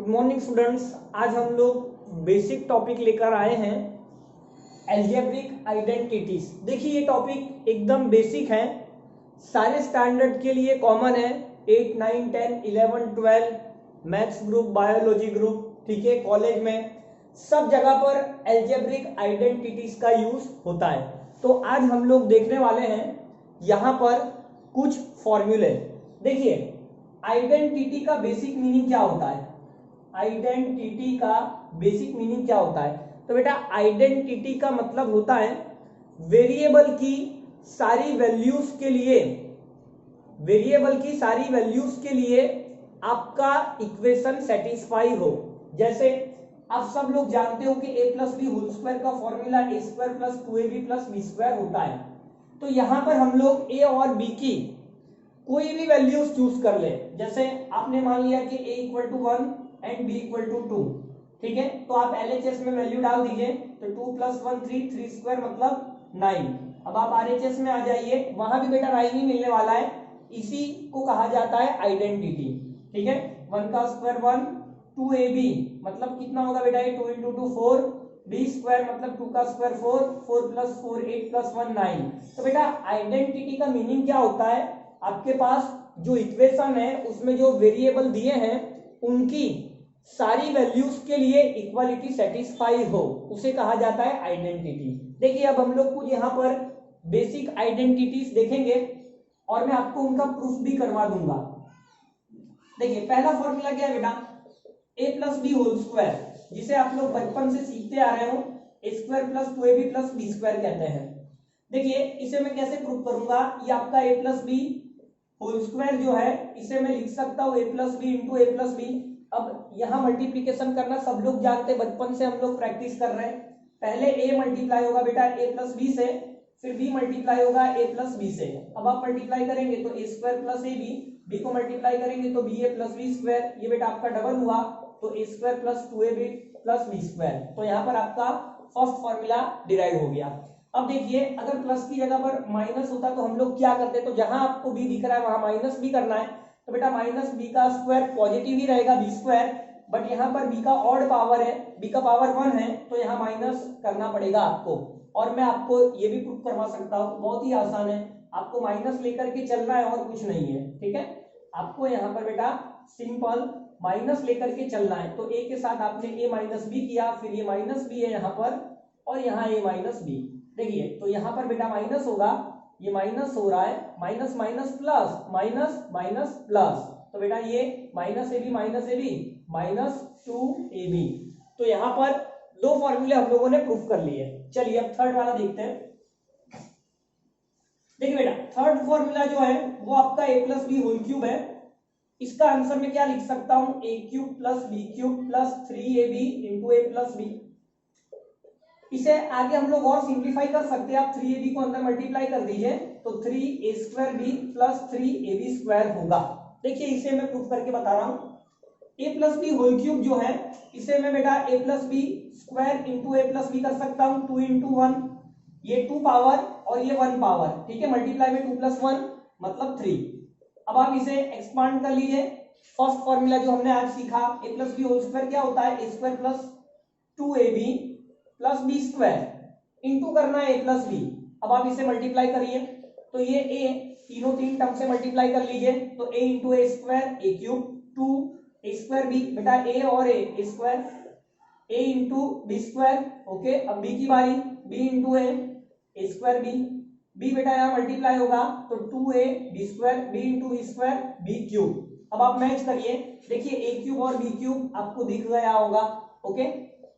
Good morning students. आज हम लोग बेसिक टॉपिक लेकर आए हैं एल्जेब्रिक आइडेंटिटीज। देखिए ये टॉपिक एकदम बेसिक है, सारे स्टैंडर्ड के लिए कॉमन है। 8, 9, 10, 11, 12 मैथ्स ग्रुप, बायोलॉजी ग्रुप, ठीक है, कॉलेज में सब जगह पर एल्जेब्रिक आइडेंटिटीज का यूज होता है। तो आज हम लोग देखने वाले हैं यहाँ पर कुछ फॉर्मूले। देखिए आइडेंटिटी का बेसिक मीनिंग क्या होता है, आइडेंटिटी का बेसिक मीनिंग क्या होता है? तो बेटा आइडेंटिटी का मतलब होता है वेरिएबल की सारी वैल्यूज के लिए, वेरिएबल की सारी वैल्यूज के लिए आपका इक्वेशन सेटिस्फाई हो। जैसे आप सब लोग जानते हो कि a plus B whole square का formula A square plus 2ab plus B square होता है। तो यहां पर हम लोग a और b की कोई भी वैल्यूज चूज कर ले। जैसे आपने मान लिया कि a equal to 1 and b equal to 2, ठीक है, तो आप LHS में वैल्यू डाल दीजिए। तो 2 प्लस 1 3 स्क्वायर मतलब 9। अब आप RHS में आ जाइए, वहां भी बेटा 9 ही मिलने वाला है। इसी को कहा जाता है आइडेंटिटी, ठीक है। 1 का स्क्वायर 1, 2ab मतलब कितना होगा बेटा, 2 इंटू 2 4, b स्क्वायर मतलब 2 का स्क्वायर 4, 4 प्लस 4 8 प्लस 1 9। तो बेटा आइडेंटिटी का मीनिंग क्या होता है, आपके पास जो इक्वेशन है उसमें जो वेरिएबल दिए हैं उनकी सारी वैल्यूज के लिए इक्वालिटी सेटिस्फाई हो, उसे कहा जाता है आइडेंटिटी। देखिए अब हम लोग कुछ यहाँ पर बेसिक आइडेंटिटीज देखेंगे और मैं आपको उनका प्रूफ भी करवा दूंगा। देखिए पहला फॉर्मूला क्या है बेटा, a plus B whole square, जिसे आप लोग बचपन से सीखते आ रहे हो, A square plus 2ab plus B square कहते हैं। देखिए इसे मैं कैसे प्रूफ करूंगा, ये आपका a plus B whole square जो है इसे मैं लिख सकता हूँ a plus B into A plus B. अब यहाँ मल्टीप्लीकेशन करना सब लोग जानते हैं, बचपन से हम लोग प्रैक्टिस कर रहे हैं। पहले a मल्टीप्लाई होगा बेटा a प्लस बी से, फिर b मल्टीप्लाई होगा a प्लस बी से। अब आप मल्टीप्लाई करेंगे तो a square plus A B को मल्टीप्लाई करेंगे तो B A plus B square, ये बेटा आपका डबल हुआ तो a square plus 2ab plus B square. तो यहाँ पर आपका फर्स्ट फॉर्मूला डिराइव हो गया। अब देखिए अगर प्लस की जगह पर माइनस होता तो हम लोग क्या करते, तो जहां आपको b दिख रहा है वहां माइनस भी करना है। तो बेटा माइनस बी का स्क्वायर पॉजिटिव ही रहेगा बी स्क्वायर, बट यहाँ पर b का ऑड पावर है, b का पावर 1 है, तो यहाँ माइनस करना पड़ेगा आपको। और मैं आपको ये भी प्रूफ करवा सकता हूँ, बहुत ही आसान है, आपको माइनस लेकर के चलना है और कुछ नहीं है, ठीक है। आपको यहाँ पर बेटा सिंपल माइनस लेकर के चलना है। तो a के साथ आपने a माइनस बी किया, फिर ये माइनस बी है यहाँ पर और यहाँ a माइनस बी। देखिए तो यहाँ पर बेटा माइनस होगा, ये माइनस हो रहा है, minus minus plus, minus minus plus, तो बेटा ये minus A B minus 2ab। तो यहाँ पर दो फॉर्मूले हम लोगों ने प्रूफ कर लिए। चलिए अब थर्ड वाला देखते हैं। देखिए बेटा थर्ड फॉर्मूला जो है वो आपका a plus B whole cube है। इसका आंसर मैं क्या लिख सकता हूं, a cube plus B cube plus 3ab into A plus B. इसे आगे हम लोग और सिंप्लीफाई कर सकते हैं, आप 3ab को अंदर मल्टीप्लाई कर दीजिए तो 3a square B plus 3ab square होगा। देखिए इसे मैं प्रूफ करके बता रहा हूं। a plus B whole cube जो है इसे मैं बेटा a plus B square into A plus B कर सकता हूं, 2 इंटू 1, ये 2 पावर और ये 1 पावर, ठीक है, मल्टीप्लाई में 2 प्लस 1 मतलब 3। अब आप इसे एक्सपांड कर लीजिए। फर्स्ट फॉर्मूला जो हमने आज सीखा, a plus B whole square क्या होता है, a square plus 2ab plus B square into करना है a प्लस बी। अब आप इसे मल्टीप्लाई करिए तो ये a तीनों तीन टर्म से मल्टीप्लाई कर लीजिए तो a into A square A cube 2 A square B, बेटा a और a square a into B square. Okay अब b की बारी, b into A square b बेटा यहाँ मल्टीप्लाई होगा तो 2a B square, b into B square B cube. अब आप मैच करिए, देखिए a क्यूब और b क्यूब आपको दिख गया होगा। ओके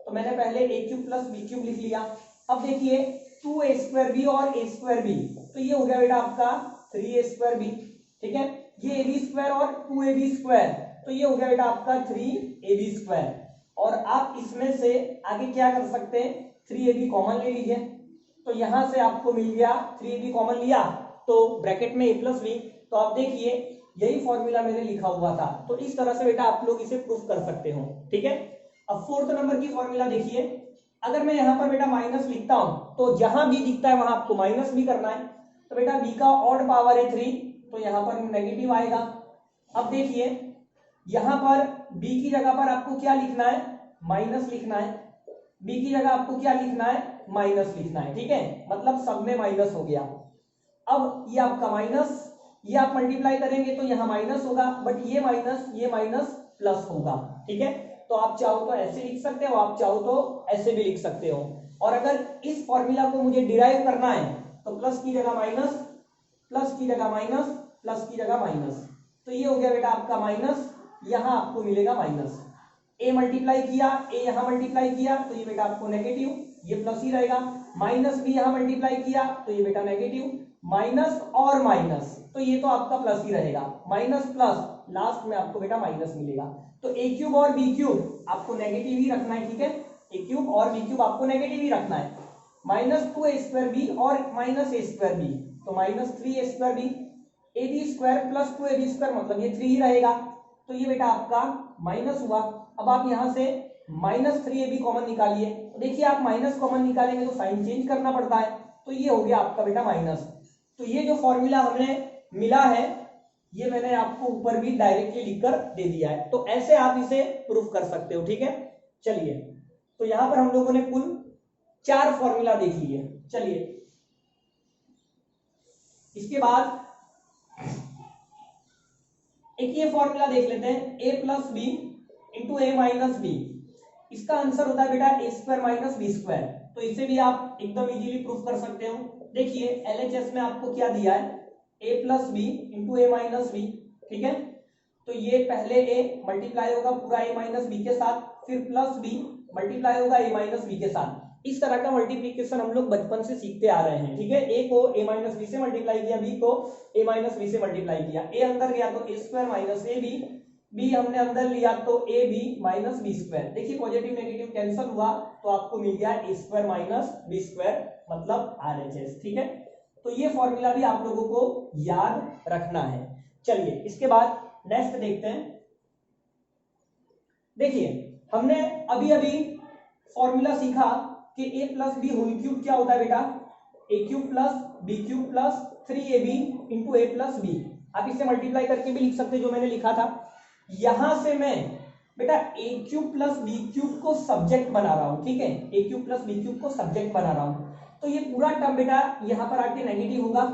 तो मैंने पहले a cube plus B cube लिख लिया। अब देखिए 2a स्क्वायर बी और a स्क्वायर बी, तो ये हो गया बेटा आपका 3a स्क्वायर बी, ठीक है। ये ab स्क्वायर और 2ab स्क्वायर, तो ये हो गया बेटा आपका 3ab स्क्वायर। और आप इसमें से आगे क्या कर सकते हैं, 3ab कॉमन ले लीजिए, तो यहां से आपको मिल गया 3ab कॉमन लिया तो ब्रैकेट में a प्लस बी। तो आप देखिए यही फॉर्मूला मैंने लिखा हुआ था, तो इस तरह से बेटा आप लोग इसे प्रूफ कर सकते हो, ठीक है। अब फोर्थ नंबर की फॉर्मूला देखिए, अगर मैं यहाँ पर बेटा माइनस लिखता हूं तो जहां b दिखता है वहां आपको माइनस भी करना है। तो बेटा b का ऑड पावर है 3, तो यहाँ पर नेगेटिव आएगा। अब देखिए यहाँ पर बी की जगह पर आपको क्या लिखना है, माइनस लिखना है। बी की जगह आपको क्या लिखना है, माइनस लिखना है, ठीक है, मतलब सब में माइनस हो गया। अब ये आपका माइनस, ये आप मल्टीप्लाई करेंगे तो यहाँ माइनस होगा, बट ये माइनस प्लस होगा, ठीक है। तो आप चाहो तो ऐसे लिख सकते हो, आप चाहो तो ऐसे भी लिख सकते हो। और अगर इस फॉर्मूला को मुझे डिराइव करना है तो प्लस की जगह माइनस, प्लस की जगह माइनस, प्लस की जगह माइनस, तो ये हो गया बेटा आपका माइनस, यहां आपको मिलेगा माइनस। ए मल्टीप्लाई किया, ए यहां मल्टीप्लाई किया तो ये बेटा आपको नेगेटिव, ये प्लस ही रहेगा। माइनस भी यहां मल्टीप्लाई किया तो ये बेटा नेगेटिव, माइनस और माइनस, तो ये तो आपका प्लस ही रहेगा, माइनस प्लस, लास्ट में आपको बेटा माइनस मिलेगा। तो ए क्यूब और बी क्यूब आपको नेगेटिव ही रखना है, ठीक है, ए क्यूब और बी क्यूब आपको नेगेटिव ही रखना है। माइनस 2a² बी और माइनस a² बी, तो minus 3a² B, A B square plus 2ab² मतलब ये 3 ही रहेगा, तो ये बेटा आपका माइनस हुआ। अब आप यहां से माइनस 3ab कॉमन निकालिए, तो देखिए आप माइनस कॉमन निकालेंगे तो साइन चेंज करना पड़ता है, तो ये हो गया आपका बेटा माइनस। तो ये जो फॉर्मूला हमें मिला है ये मैंने आपको ऊपर भी डायरेक्टली लिखकर दे दिया है, तो ऐसे आप इसे प्रूफ कर सकते हो, ठीक है। चलिए, तो यहां पर हम लोगों ने कुल 4 फॉर्मूला देख लिए। चलिए इसके बाद एक ये फॉर्मूला देख लेते हैं, a plus B into A minus B, इसका आंसर होता है बेटा A square minus B square, तो इसे भी आप एकदम इजीली प्रूफ कर सकते हो। देखिए एलएचएस में आपको क्या दिया है, a plus B into A minus B, ठीक है, तो ये पहले a मल्टीप्लाई होगा पूरा a माइनस बी के साथ, फिर प्लस b मल्टीप्लाई होगा a माइनस बी के साथ। इस तरह का मल्टीप्लीकेशन हम लोग बचपन से सीखते आ रहे हैं, ठीक है। a को a माइनस बी से मल्टीप्लाई किया, b को a माइनस बी से मल्टीप्लाई किया, a अंदर गया तो a square minus A B, b हमने अंदर लिया तो A B minus B square. देखिए पॉजिटिव नेगेटिव कैंसिल हुआ तो आपको मिल गया A square minus B square मतलब आरएचएस, ठीक है। तो ये फॉर्मूला भी आप लोगों को याद रखना है। चलिए इसके बाद नेक्स्ट देखते हैं। देखिए हमने अभी अभी फॉर्मूला सीखा कि a plus B whole cube क्या होता है बेटा, A cube plus B cube plus 3ab into A plus B. आप इसे मल्टीप्लाई करके भी लिख सकते जो मैंने लिखा था। यहां से मैं बेटा A cube plus B cube को सब्जेक्ट बना रहा हूं, ठीक है, A cube plus B cube को सब्जेक्ट बना रहा हूं, तो ये पूरा टर्म बेटा यहां पर आके नेगेटिव होगा,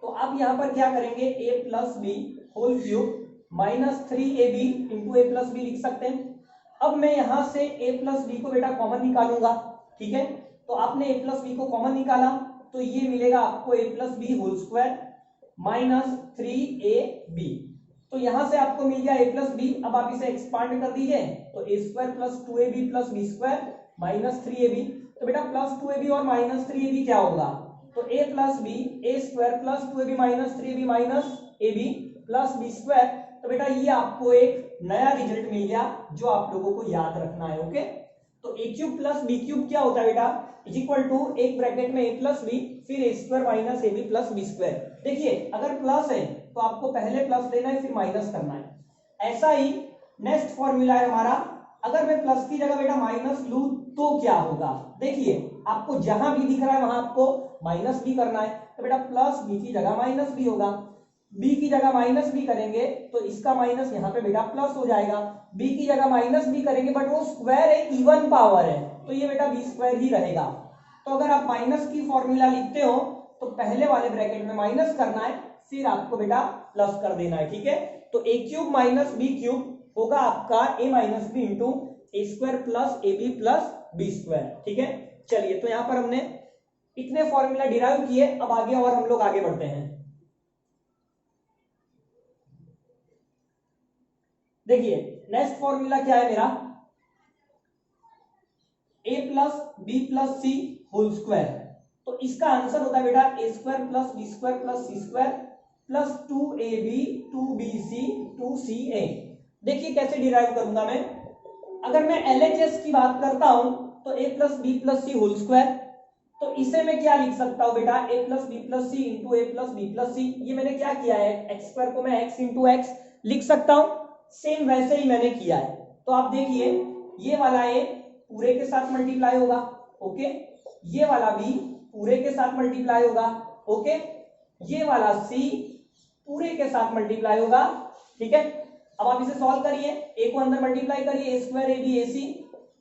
तो आप यहां पर क्या करेंगे, A plus B whole cube minus 3ab into A plus B लिख सकते हैं। अब मैं यहां से ए प्लस बी को बेटा कॉमन निकालूंगा, ठीक है, तो आपने ए प्लस बी को कॉमन निकाला तो ये मिलेगा आपको A plus B whole square minus 3ab, तो यहां से आपको मिल गया ए प्लस बी। अब आप इसे एक्सपांड कर दीजिए तो A square plus 2ab plus B square minus 3ab, तो बेटा प्लस 2ab और माइनस 3ab क्या होगा, तो a plus B A square plus 2ab minus 3ab minus ab plus B square. तो बेटा ये आपको एक नया रिजल्ट मिल गया जो आप लोगों को याद रखना है, ओके। तो A cube plus B cube क्या होता है बेटा, इज इक्वल टू एक ब्रैकेट में ए प्लस बी फिर A square minus A B plus B square. देखिए अगर प्लस है तो आपको पहले प्लस लेना है फिर माइनस करना है। ऐसा ही नेक्स्ट फॉर्मूला है हमारा, अगर मैं प्लस की जगह बेटा माइनस लूं तो क्या होगा, देखिए आपको जहां भी दिख रहा है वहां आपको माइनस भी करना है, तो बेटा प्लस बी की जगह माइनस भी होगा, बी की जगह माइनस भी करेंगे तो इसका माइनस यहाँ पे बेटा प्लस हो जाएगा, बी की जगह माइनस भी करेंगे बट वो स्क्वायर है, इवन पावर है, तो ये बेटा बी स्क्वायर ही रहेगा। तो अगर आप माइनस की फॉर्मूला लिखते हो तो पहले वाले ब्रैकेट में माइनस करना है फिर आपको बेटा प्लस कर देना है, ठीक है। तो A cube minus B cube होगा आपका A minus B into A square plus A B plus B square, ठीक है। चलिए तो यहां पर हमने इतने फॉर्मूला डिराइव किए, अब आगे और हम लोग आगे बढ़ते हैं। देखिए नेक्स्ट फॉर्मूला क्या है मेरा, a plus B plus C whole square, तो इसका आंसर होता है बेटा A square plus B square plus C square plus 2ab 2bc 2ca। देखिए कैसे डिराइव करूंगा मैं, अगर मैं एलएचएस की बात करता हूं तो a plus B plus C whole square, तो इसे मैं क्या लिख सकता हूं बेटा, a plus B plus C into A plus B plus C. ये मैंने क्या किया है, एक्स स्क्वायर को मैं x इंटू एक्स लिख सकता हूं, सेम वैसे ही मैंने किया है। तो आप देखिए ये वाला a पूरे के साथ मल्टीप्लाई होगा, ओके, ये वाला b पूरे के साथ मल्टीप्लाई होगा, ओके, ये वाला c पूरे के साथ मल्टीप्लाई होगा, ठीक है। अब आप इसे सॉल्व करिए, ए को अंदर मल्टीप्लाई करिए, A square A B A C,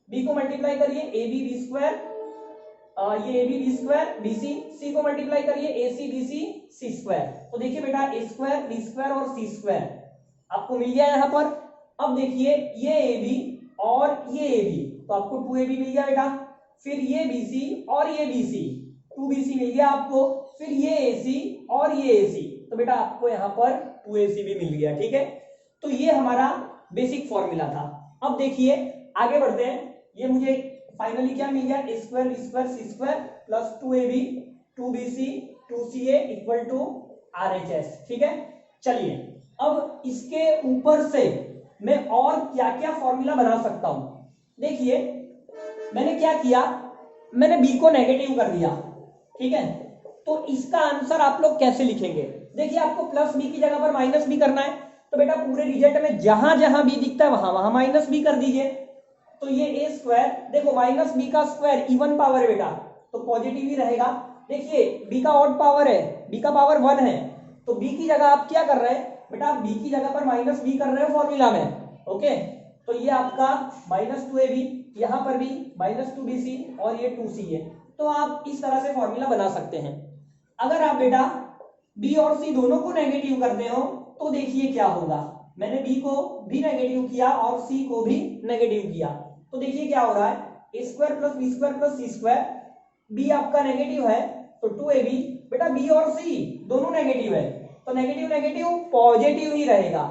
B को मल्टीप्लाई करिए ए बी बी स्क्वायर, ये A B B square B C को मल्टीप्लाई करिए ए सी बी सी स्क्वायर। तो देखिए बेटा ए स्क्वायर बी स्क्वायर और सी स्क्वायर आपको मिल गया यहाँ पर। अब देखिए ये ए बी और ये ए बी, तो आपको 2ab मिल गया बेटा। फिर ये BC और ये BC, 2BC मिल गया आपको। फिर ये AC और ये AC, तो बेटा आपको यहाँ पर 2AC भी मिल गया। ठीक है, तो ये हमारा बेसिक फॉर्मूला था। अब देखिए आगे बढ़ते हैं। ये मुझे फाइनली क्या मिल गया, A square B square C square plus 2ab 2bc 2ca equal to RHS। ठीक है, चलिए अब इसके ऊपर से मैं और क्या क्या फॉर्मूला बना सकता हूं। देखिए मैंने क्या किया, मैंने b को नेगेटिव कर दिया। ठीक है, तो इसका आंसर आप लोग कैसे लिखेंगे। देखिए आपको प्लस b की जगह पर माइनस b करना है, तो बेटा पूरे रिजल्ट में जहां जहां b दिखता है वहां वहां माइनस b कर दीजिए। तो ये ए स्क्वायर, देखो माइनस बी का स्क्वायर इवन पावर है बेटा, तो पॉजिटिव ही रहेगा। देखिए b का ऑड पावर है, b का पावर 1 है, तो b की जगह आप क्या कर रहे हैं बेटा, b की जगह पर माइनस b कर रहे हो फॉर्मूला में। ओके, तो ये आपका -2ab, यहां पर भी -2bc और ये 2c है। तो आप इस तरह से फॉर्मूला बना सकते हैं। अगर आप बेटा b और c दोनों को नेगेटिव करते हो तो देखिए क्या होगा। मैंने b को भी नेगेटिव किया और c को भी नेगेटिव किया, तो देखिए क्या हो रहा है, A square plus B square plus C square, b आपका नेगेटिव है तो 2ab, बेटा b और c दोनों नेगेटिव है, तो नेगेटिव नेगेटिव पॉजिटिव ही रहेगा।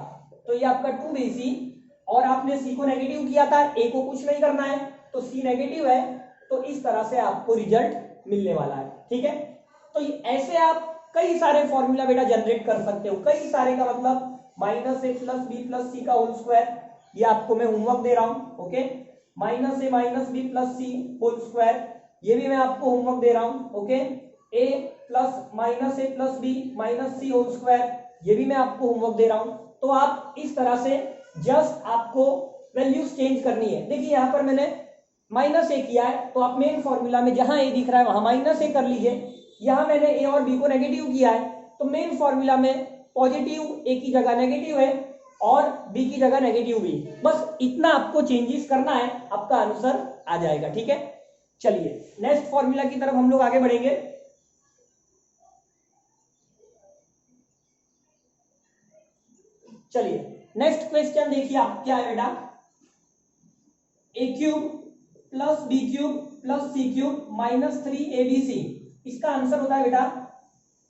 तो ये आपका 2bc, और आपने c को नेगेटिव किया था, a को कुछ नहीं करना है, तो c नेगेटिव है, तो इस तरह से आपको रिजल्ट मिलने वाला है। ठीक है, तो ऐसे आप कई सारे फॉर्मूला बेटा जनरेट कर सकते हो। कई सारे का मतलब -a प्लस बी प्लस सी का होल स्क्वायर, ये आपको मैं होमवर्क दे रहा हूं। Okay, -a minus B plus C whole square, ये भी मैं आपको होमवर्क दे रहा हूं। Okay, a plus -a plus B minus C whole square, ये भी मैं आपको होमवर्क दे रहा हूं। तो आप इस तरह से जस्ट आपको वैल्यूज चेंज करनी है। देखिए यहाँ पर मैंने -a किया है, तो आप मेन फॉर्मूला में जहां a दिख रहा है वहां -a कर लीजिए। यहां मैंने a और b को नेगेटिव किया है, तो मेन फॉर्मूला में पॉजिटिव a की जगह नेगेटिव है और b की जगह नेगेटिव b, बस इतना आपको चेंजेस करना है, आपका आंसर आ जाएगा। ठीक है, चलिए नेक्स्ट फॉर्मूला की तरफ हम लोग आगे बढ़ेंगे। चलिए नेक्स्ट क्वेश्चन देखिए आप क्या है बेटा, A cube plus B cube plus C cube -3abc, इसका आंसर होता है बेटा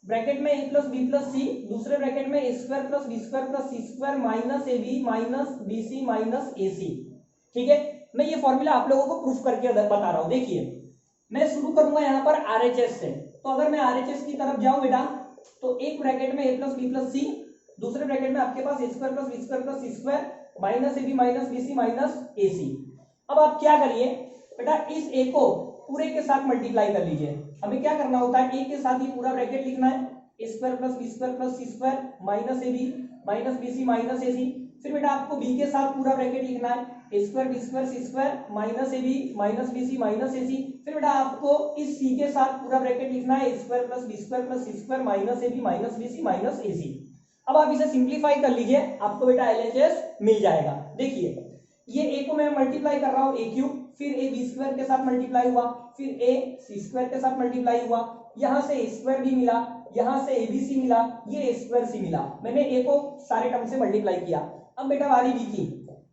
ब्रैकेट में a plus B plus C, दूसरे ब्रैकेट में a square plus B square plus C square -ab minus bc minus ac। ठीक है, मैं ये फॉर्मूला आप लोगों को प्रूफ करके बता रहा हूं। देखिए मैं शुरू करूंगा यहाँ पर RHS से, तो अगर मैं RHS की तरफ जाऊं बेटा, तो एक ब्रैकेट में a plus B plus C, दूसरे ब्रैकेट में आपके पास a square plus B square plus C square -ab minus bc minus ac। अब आप क्या करिए बेटा, इस a को पूरे के साथ मल्टीप्लाई कर लीजिए। हमें क्या करना होता है, a के साथ ही पूरा ब्रैकेट लिखना है, a square plus B square plus C square -ab minus bc minus ac। फिर बेटा आपको b के साथ पूरा ब्रैकेट लिखना है, a square B square C square -ab minus bc minus ac। फिर बेटा आपको इस c के साथ पूरा ब्रैकेट लिखना है, a square plus B square plus C square -ab minus bc minus ac। अब आप इसे सिंप्लीफाई कर लीजिए, आपको बेटा LHS मिल जाएगा। देखिए ये a को मैं मल्टीप्लाई कर रहा हूँ, a क्यूब, फिर a बी स्क्वायर के साथ मल्टीप्लाई हुआ, फिर a सी स्क्वायर के साथ मल्टीप्लाई हुआ, यहाँ से a स्क्वायर भी मिला, यहाँ से abc मिला, ये a स्क्वायर सी मिला। मैंने a को सारे टर्म से मल्टीप्लाई किया। अब बेटा बारी b की,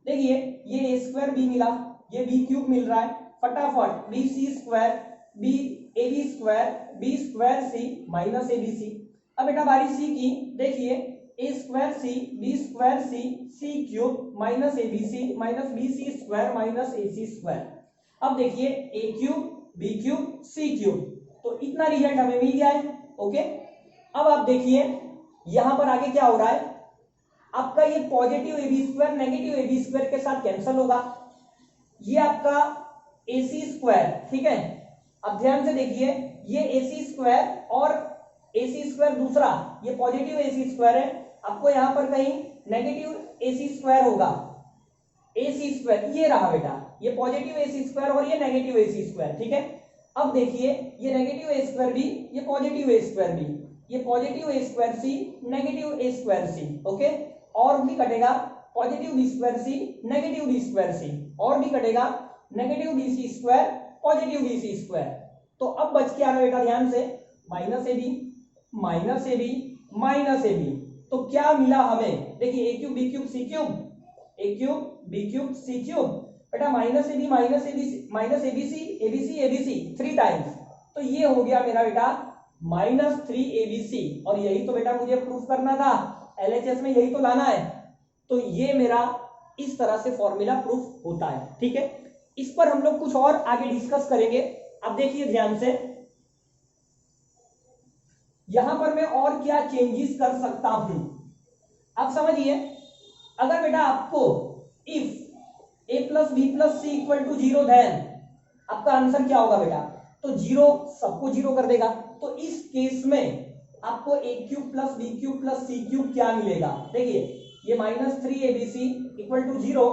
देखिए ये a स्क्वायर b मिला, ये b क्यूब मिल रहा है, फटाफट B C square B A B square B square C minus abc। अब बेटा बारी c की, देखिए a square C B square C C cube minus abc minus bc square minus ac square. अब देखिए a cube b cube c cube, तो इतना result हमें मिल गया है। ओके, अब आप देखिए यहां पर आगे क्या हो रहा है, आपका ये positive ab square negative ab square के साथ कैंसिल होगा, ये आपका ac स्क्वायर। ठीक है, अब ध्यान से देखिए ये ac स्क्वायर और ac स्क्वायर दूसरा, ये पॉजिटिव ac स्क्वायर है, आपको यहां पर कहीं नेगेटिव ac स्क्वायर होगा, ac स्क्वायर ये रहा बेटा, ये पॉजिटिव ac स्क्वायर और ये नेगेटिव ac स्क्वायर। ठीक है, अब देखिए ये नेगेटिव a स्क्वायर भी, ये पॉजिटिव a स्क्वायर भी, ये positive a square C negative a square C. Okay, और भी कटेगा, positive B square C negative B square C, और भी कटेगा negative B C square positive B C square. तो अब बच के आ रहा बेटा ध्यान से minus A B minus A B minus A B. तो क्या मिला हमें, देखिए A cube B cube C cube, A cube B cube C cube, बेटा minus A B minus A B minus A B C A B C A B C 3 times. तो ये हो गया मेरा बेटा -3abc, और यही तो बेटा मुझे प्रूफ करना था, एलएचएस में यही तो लाना है। तो ये मेरा इस तरह से फॉर्मूला प्रूफ होता है। ठीक है, इस पर हम लोग कुछ और आगे डिस्कस करेंगे। अब देखिए ध्यान से, यहां पर मैं और क्या चेंजेस कर सकता हूं, आप समझिए। अगर बेटा आपको if a plus B plus C equal to 0 then आपका आंसर क्या होगा बेटा, तो 0 सबको 0 कर देगा। तो इस केस में आपको a cube plus B cube plus C cube क्या मिलेगा, देखिए ये -3abc इक्वल टू 0,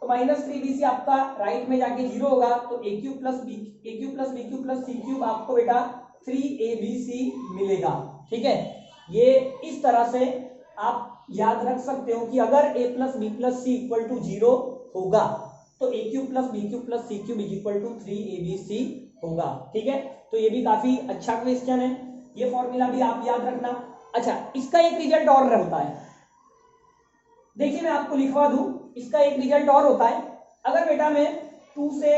तो -3abc आपका राइट में जाके 0 होगा, तो a cube plus B cube plus C cube आपको बेटा 3abc मिलेगा। ठीक है, ये इस तरह से आप याद रख सकते हो कि अगर a plus B plus C equal to 0 होगा तो a cube plus B cube plus C cube equal to 3abc होगा। ठीक है, तो ये भी काफी अच्छा क्वेश्चन है, ये फॉर्मूला भी आप याद रखना। अच्छा, इसका एक रिजल्ट और रहता है, देखिए मैं आपको लिखवा दूं, इसका एक रिजल्ट और होता है। अगर बेटा मैं 2 से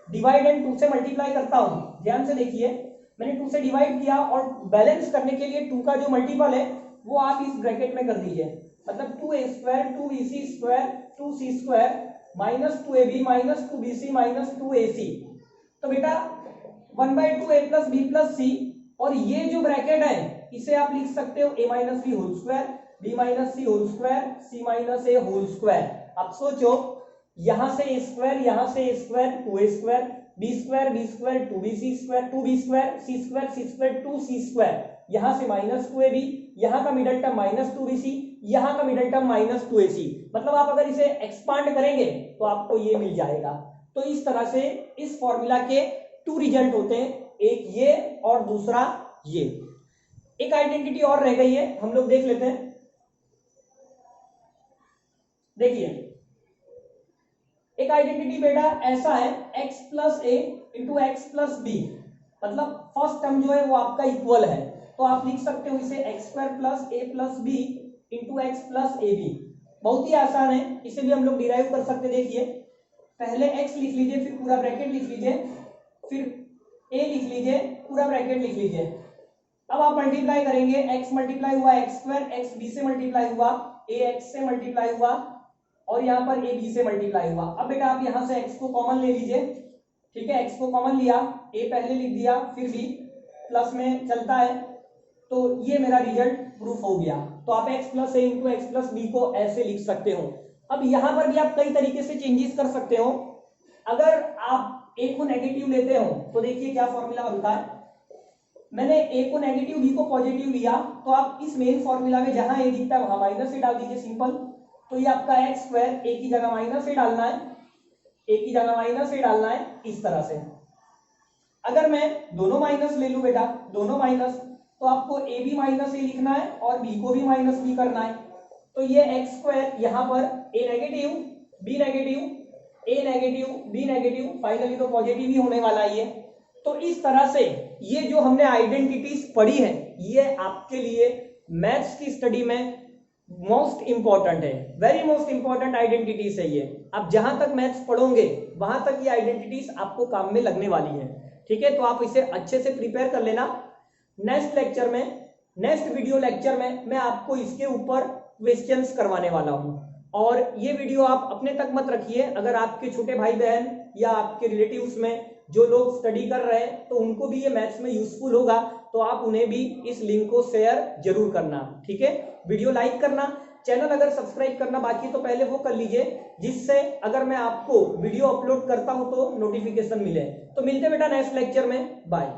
डिवाइड एंड 2 से मल्टीप्लाई करता हूं, ध्यान से देखिए, मैंने 2 से डिवाइड किया और बैलेंस करने के लिए 2 का जो मल्टीपल है वो आप इस ब्रैकेट में कर दीजिए, मतलब 2a square 2bc square 2c square -2ab -2bc -2ac। तो बेटा 1/2a प्लस बी प्लस सी, और ये जो ब्रैकेट है इसे आप लिख सकते हो a minus B whole square b minus C whole square c minus A whole square. अब सोचो, यहां से a स्क्वायर यहां से a square 2a square b square 2bc square 2b square c square 2c square, यहां से -2ab, यहां का मिडल टर्म -2bc, यहां का मिडल टर्म -2ac, मतलब आप अगर इसे एक्सपांड करेंगे तो आपको ये मिल जाएगा। तो इस तरह से इस फॉर्मूला के 2 रिजल्ट होते हैं, एक ये और दूसरा ये। एक आइडेंटिटी और रह गई है, हम लोग देख लेते हैं। देखिए एक आइडेंटिटी बेटा ऐसा है x प्लस ए इंटू एक्स प्लस बी, मतलब फर्स्ट टर्म जो है वो आपका इक्वल है, तो आप लिख सकते हो इसे X square plus A plus B into X plus A B. बहुत ही आसान है, इसे भी हम लोग डिराइव कर सकते। देखिए पहले x लिख लीजिए, फिर पूरा ब्रैकेट लिख लीजिए, फिर a लिख लीजिए, पूरा ब्रैकेट लिख लीजिए। अब आप मल्टीप्लाई करेंगे, x मल्टीप्लाई हुआ एक्स स्क्वायर, एक्स बी से मल्टीप्लाई हुआ, a x से मल्टीप्लाई हुआ, और यहाँ पर a b से मल्टीप्लाई हुआ। अब बेटा आप यहाँ से x को कॉमन ले लीजिए, ठीक है, x को कॉमन लिया, a पहले लिख दिया, फिर b प्लस में चलता है, तो ये मेरा रिजल्ट प्रूफ हो गया। तो आप x प्लस ए इंटू एक्स प्लस बी को ऐसे लिख सकते हो। अब यहाँ पर भी आप कई तरीके से चेंजेस कर सकते हो। अगर आप a को नेगेटिव लेते हो तो देखिए क्या फॉर्मूला बनता है, मैंने a को नेगेटिव b को पॉजिटिव लिया, तो आप इस मेन फॉर्मूला में जहां a दिखता है वहां माइनस से डाल दीजिए, सिंपल। तो ये आपका एक्स स्क्वायर a की जगह माइनस से डालना है, a की जगह माइनस से डालना है, इस तरह से। अगर मैं दोनों माइनस ले लूं बेटा, दोनों माइनस, तो आपको a भी माइनस ए लिखना है और b को भी माइनस बी करना है। तो ये एक्स स्क्वायर यहाँ पर a negative b negative a negative b negative, finally तो पॉजिटिव ही होने वाला है ये। तो इस तरह से ये जो हमने आइडेंटिटीज पढ़ी है ये आपके लिए मैथ्स की स्टडी में मोस्ट इंपॉर्टेंट है, वेरी मोस्ट इंपॉर्टेंट आइडेंटिटीज है ये। आप जहां तक मैथ्स पढ़ोगे वहां तक ये आइडेंटिटीज आपको काम में लगने वाली है। ठीक है, तो आप इसे अच्छे से प्रिपेयर कर लेना। नेक्स्ट लेक्चर में, नेक्स्ट वीडियो लेक्चर में मैं आपको इसके ऊपर क्वेश्चंस करवाने वाला हूं, और ये वीडियो आप अपने तक मत रखिए, अगर आपके छोटे भाई बहन या आपके रिलेटिव्स में जो लोग स्टडी कर रहे हैं तो उनको भी ये मैथ्स में यूजफुल होगा, तो आप उन्हें भी इस लिंक को शेयर जरूर करना। ठीक है, वीडियो लाइक करना, चैनल अगर सब्सक्राइब करना बाकी तो पहले वो कर लीजिए, जिससे अगर मैं आपको वीडियो अपलोड करता हूं तो नोटिफिकेशन मिले। तो मिलते बेटा नेक्स्ट लेक्चर में, बाय।